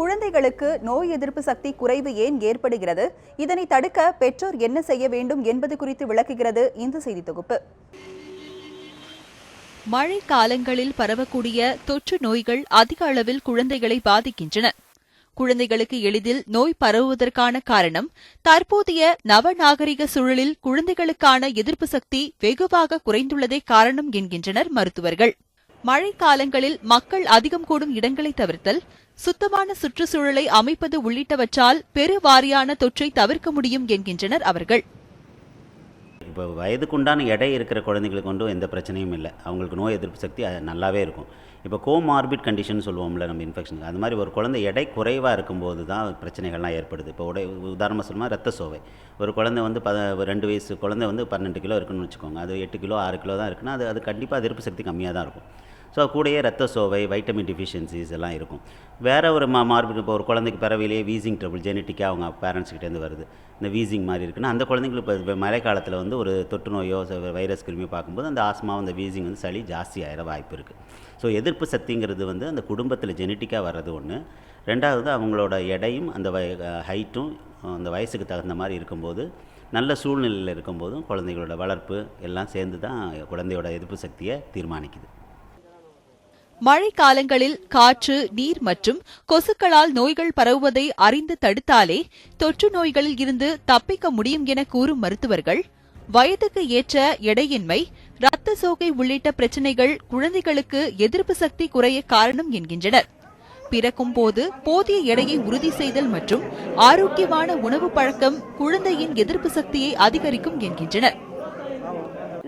குழந்தைகளுக்கு நோய் எதிர்ப்பு சக்தி குறைவு ஏன் ஏற்படுகிறது, இதனை தடுக்க பெற்றோர் என்ன செய்ய வேண்டும் என்பது குறித்து விளக்குகிறது இந்த செய்தி தொகுப்பு. மழை காலங்களில் பரவக்கூடிய தொற்று நோய்கள் அதிக அளவில் குழந்தைகளை பாதிக்கின்றன. குழந்தைகளுக்கு எளிதில் நோய் பரவுவதற்கான காரணம் தற்போதைய நவநாகரிக சூழலில் குழந்தைகளுக்கான எதிர்ப்பு சக்தி வெகுவாக குறைந்துள்ளதே காரணம் என்கின்றனர் மருத்துவர்கள். மழை காலங்களில் மக்கள் அதிகம் கூடும் இடங்களை தவிர்த்தல், சுத்தமான சுற்றுச்சூழலை அமைப்பது உள்ளிட்டவற்றால் பெருவாரியான தொற்றை தவிர்க்க முடியும் என்கின்றனர் அவர்கள். இப்போ வயதுக்குண்டான எடை இருக்கிற குழந்தைங்களுக்கு கொண்டும் எந்த பிரச்சனையும் இல்லை. அவங்களுக்கு நோய் எதிர்ப்பு சக்தி நல்லாவே இருக்கும். இப்போ கோமார்பிட் கண்டிஷன் சொல்லுவோம்ல நம்ம இன்ஃபெக்ஷன், அது மாதிரி ஒரு குழந்தை எடை குறைவாக இருக்கும்போது தான் பிரச்சனைகள்லாம் ஏற்படுது. இப்போ உதாரணமாக சொல்லணும்னா ரத்த சோகை. ஒரு குழந்தை வந்து 2 வயசு குழந்தை வந்து 12 கிலோ இருக்குன்னு வச்சுக்கோங்க. அது 8 கிலோ 6 கிலோ தான் இருக்குன்னா அது கண்டிப்பாக எதிர்ப்பு சக்தி கம்மியாக தான் இருக்கும். ஸோ கூடயே ரத்த சோகை, வைட்டமின் டிஃபிஷியன்சிஸ் எல்லாம் இருக்கும். வேறு ஒரு மார்பிட், இப்போ ஒரு குழந்தைக்கு பிறவிலேயே வீசிங் ட்ரபிள் ஜெனட்டிக்காக அவங்க பேரண்ட்ஸ்கிட்டேருந்து வருது, இந்த வீசிங் மாதிரி இருக்குன்னா அந்த குழந்தைங்களுக்கு இப்போ மழை காலத்தில் வந்து ஒரு தொற்று நோயோ வைரஸ் கிருமியோ பார்க்கும்போது அந்த ஆஸ்மா, அந்த வீசிங் வந்து சளி ஜாஸ்தி ஆகிற வாய்ப்பு இருக்குது. ஸோ எதிர்ப்பு சக்திங்கிறது வந்து அந்த குடும்பத்தில் ஜெனட்டிக்காக வர்றது ஒன்று. ரெண்டாவது அவங்களோட எடையும் அந்த ஹைட்டும் அந்த வயசுக்கு தகுந்த மாதிரி இருக்கும்போது, நல்ல சூழ்நிலையில் இருக்கும்போதும் குழந்தைகளோட வளர்ப்பு எல்லாம் சேர்ந்து தான் குழந்தையோட எதிர்ப்பு சக்தியை தீர்மானிக்குது. மழை காலங்களில் காற்று, நீர் மற்றும் கொசுக்களால் நோய்கள் பரவுவதை அறிந்து தடுத்தாலே தொற்று நோய்களில் இருந்து தப்பிக்க முடியும் என கூறும் மருத்துவர்கள், வயதுக்கு ஏற்ற எடையின்மை, இரத்த சோகை உள்ளிட்ட பிரச்சினைகள் குழந்தைகளுக்கு எதிர்ப்பு சக்தி குறைய காரணம் என்கின்றனர். பிறக்கும் போது போதிய எடையை உறுதி செய்தல் மற்றும் ஆரோக்கியமான உணவு பழக்கம் குழந்தையின் எதிர்ப்பு சக்தியை அதிகரிக்கும் என்கின்றனர்.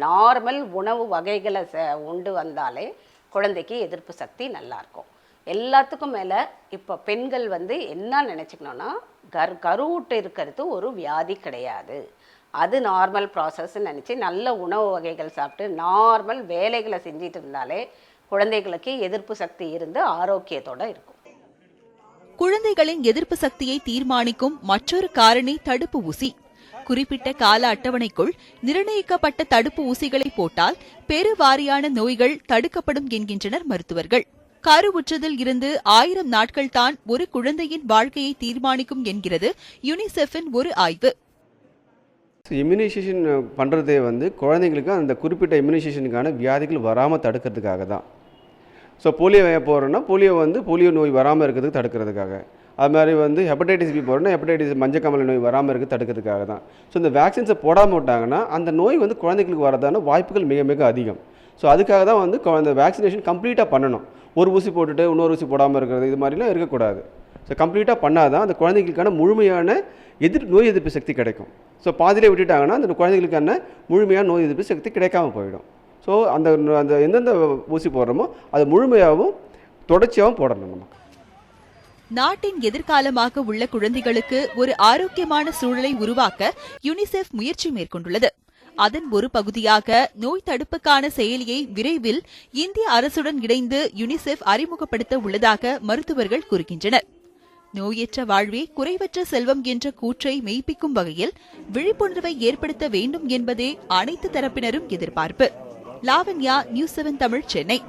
நார்மல் உணவு வகைகளை உண்டு வந்தாலே குழந்தைக்கு எதிர்ப்பு சக்தி நல்லாயிருக்கும். எல்லாத்துக்கும் மேலே இப்போ பெண்கள் வந்து என்ன நினச்சிக்கணுன்னா, கருவுட்டு இருக்கிறது ஒரு வியாதி கிடையாது, அது நார்மல் ப்ராசஸ்ன்னு நினச்சி நல்ல உணவு வகைகள் சாப்பிட்டு நார்மல் வேலைகளை செஞ்சிட்டு இருந்தாலே குழந்தைகளுக்கு எதிர்ப்பு சக்தி இருந்து ஆரோக்கியத்தோடு இருக்கும். குழந்தைகளின் எதிர்ப்பு சக்தியை தீர்மானிக்கும் மற்றொரு காரணி தடுப்பு ஊசி. குறிப்பிட்ட கால அட்டவணைக்குள் நிர்ணயிக்கப்பட்ட தடுப்பு ஊசிகளை போட்டால் பெருவாரியான நோய்கள் தடுக்கப்படும் என்கின்றனர் மருத்துவர்கள். கருவுற்றதில் இருந்து 1000 நாட்கள் தான் ஒரு குழந்தையின் வாழ்க்கையை தீர்மானிக்கும் என்கிறது யுனிசெஃபின் ஒரு ஆய்வு. இம்யூனைசேஷன் பண்ணுறதே வந்து குழந்தைங்களுக்கு அந்த குறிப்பிட்ட இம்யூனைசேஷனுக்கான வியாதிகள் வராமல் தடுக்கிறதுக்காக தான். ஸோ போலியோ போகிறோன்னா போலியோ நோய் வராமல் இருக்கிறதுக்கு தடுக்கிறதுக்காக. அது மாதிரி வந்து ஹெப்படைட்டிஸ் பி போகிறோன்னா ஹெப்படைட்டிஸ் மஞ்சக்காமலை நோய் வராமல் இருக்க தடுக்கிறதுக்காக தான். ஸோ இந்த வேக்சின்ஸை போடாமல் விட்டாங்கன்னா அந்த நோய் வந்து குழந்தைகளுக்கு வரதான வாய்ப்புகள் மிக மிக அதிகம். ஸோ அதுக்காக தான் வந்து அந்த வேக்சினேஷன் கம்ப்ளீட்டாக பண்ணணும். ஒரு ஊசி போட்டுட்டு இன்னொரு ஊசி போடாமல் இருக்கிறது இது மாதிரிலாம் இருக்கக்கூடாது. ஸோ கம்ப்ளீட்டாக பண்ணால் தான் அந்த குழந்தைகளுக்கான முழுமையான நோய் எதிர்ப்பு சக்தி கிடைக்கும். ஸோ பாதியிலே விட்டுட்டாங்கன்னா அந்த குழந்தைகளுக்கான முழுமையான நோய் எதிர்ப்பு சக்தி கிடைக்காமல் போயிடும். ஸோ அந்த எந்தெந்த ஊசி போடுறோமோ அது முழுமையாகவும் தொடர்ச்சியாகவும் போடணும். நமக்கு நாட்டின் எதிர்காலமாக உள்ள குழந்தைகளுக்கு ஒரு ஆரோக்கியமான சூழலை உருவாக்க யுனிசெஃப் முயற்சி மேற்கொண்டுள்ளது. அதன் ஒரு பகுதியாக நோய் தடுப்புக்கான செயலியை விரைவில் இந்திய அரசுடன் இணைந்து யுனிசெஃப் அறிமுகப்படுத்த உள்ளதாக மருத்துவர்கள் கூறுகின்றனர். நோயற்ற வாழ்வே குறைவற்ற செல்வம் என்ற கூற்றை மெய்ப்பிக்கும் வகையில் விழிப்புணர்வை ஏற்படுத்த வேண்டும் என்பதே அனைத்து தரப்பினரும் எதிர்பார்ப்பு. லாவண்யா, நியூஸ் 7 தமிழ், சென்னை.